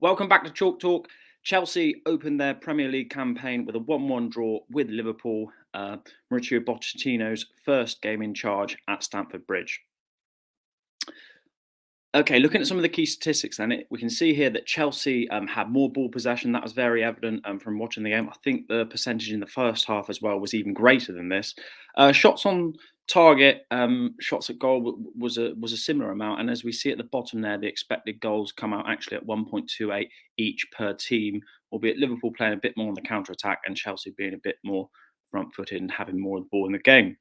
Welcome back to Chalk Talk. Chelsea opened their Premier League campaign with a 1-1 draw with Liverpool, Mauricio Pochettino's first game in charge at Stamford Bridge. Okay, looking at some of the key statistics then, we can see here that Chelsea had more ball possession. That was very evident from watching the game. I think the percentage in the first half as well was even greater than this. Shots on target, shots at goal was a similar amount. And as we see at the bottom there, the expected goals come out actually at 1.28 each per team, albeit Liverpool playing a bit more on the counter-attack and Chelsea being a bit more front-footed and having more of the ball in the game.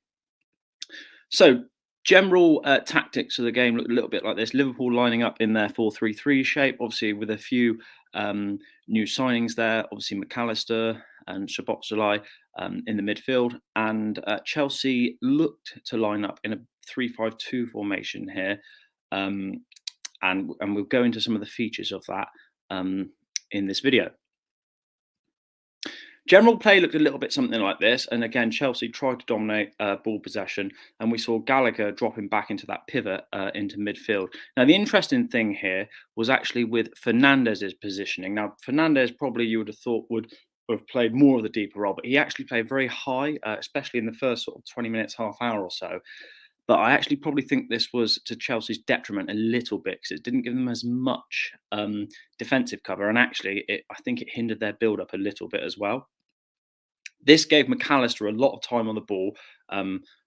So, general tactics of the game look a little bit like this. Liverpool lining up in their 4-3-3 shape, obviously with a few new signings there. Obviously, McAllister and Szoboszlai in the midfield. And Chelsea looked to line up in a 3-5-2 formation here. And we'll go into some of the features of that in this video. General play looked a little bit something like this. And again, Chelsea tried to dominate ball possession. And we saw Gallagher dropping back into that pivot into midfield. Now, the interesting thing here was actually with Fernandez's positioning. Now, Fernandez probably you would have thought would have played more of the deeper role, but he actually played very high, especially in the first sort of 20 minutes, half hour or so. But I actually probably think this was to Chelsea's detriment a little bit because it didn't give them as much defensive cover. And actually, I think it hindered their build-up a little bit as well. This gave McAllister a lot of time on the ball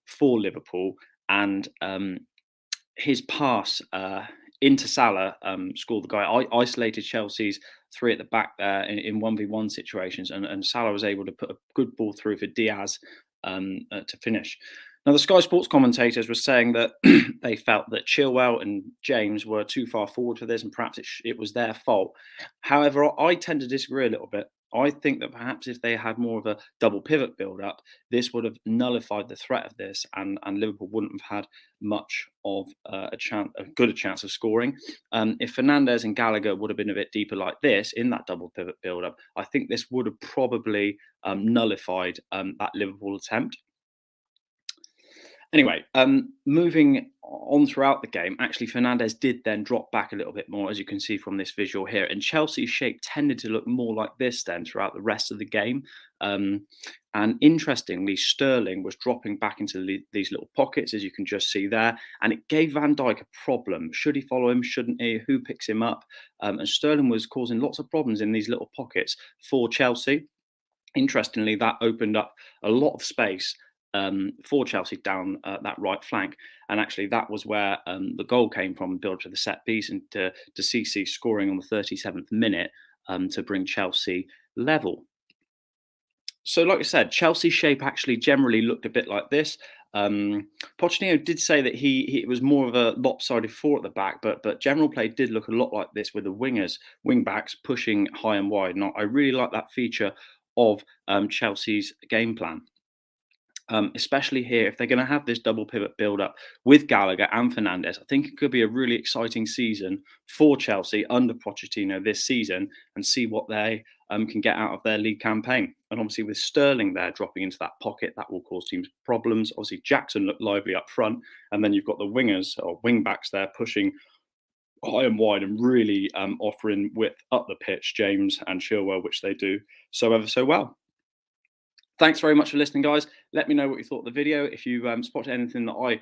for Liverpool, and his pass into Salah scored the guy. I isolated Chelsea's three at the back there in 1v1 situations, and Salah was able to put a good ball through for Diaz to finish. Now, the Sky Sports commentators were saying that they felt that Chilwell and James were too far forward for this, and perhaps it was their fault. However, I tend to disagree a little bit. I think that perhaps if they had more of a double pivot build up, this would have nullified the threat of this, and Liverpool wouldn't have had much of a chance of scoring. If Fernandez and Gallagher would have been a bit deeper like this in that double pivot build up, I think this would have probably nullified that Liverpool attempt. Anyway, moving on throughout the game, actually Fernandez did then drop back a little bit more, as you can see from this visual here. And Chelsea's shape tended to look more like this then throughout the rest of the game. And interestingly, Sterling was dropping back into these little pockets, as you can just see there. And it gave Van Dijk a problem. Should he follow him? Shouldn't he? Who picks him up? And Sterling was causing lots of problems in these little pockets for Chelsea. Interestingly, that opened up a lot of space for Chelsea down that right flank. And actually that was where the goal came from, built to the set piece, and to CC scoring on the 37th minute to bring Chelsea level. So like I said, Chelsea's shape actually generally looked a bit like this. Pochettino did say that he was more of a lopsided four at the back, but general play did look a lot like this with the wing backs pushing high and wide. And I really like that feature of Chelsea's game plan. Especially here, if they're going to have this double pivot build up with Gallagher and Fernandez, I think it could be a really exciting season for Chelsea under Pochettino this season, and see what they can get out of their league campaign. And obviously with Sterling there dropping into that pocket, that will cause teams problems. Obviously Jackson looked lively up front, and then you've got the wingers or wing backs there pushing high and wide and really offering width up the pitch, James and Chilwell, which they do so ever so well. Thanks very much for listening, guys. Let me know what you thought of the video. If you spotted anything that I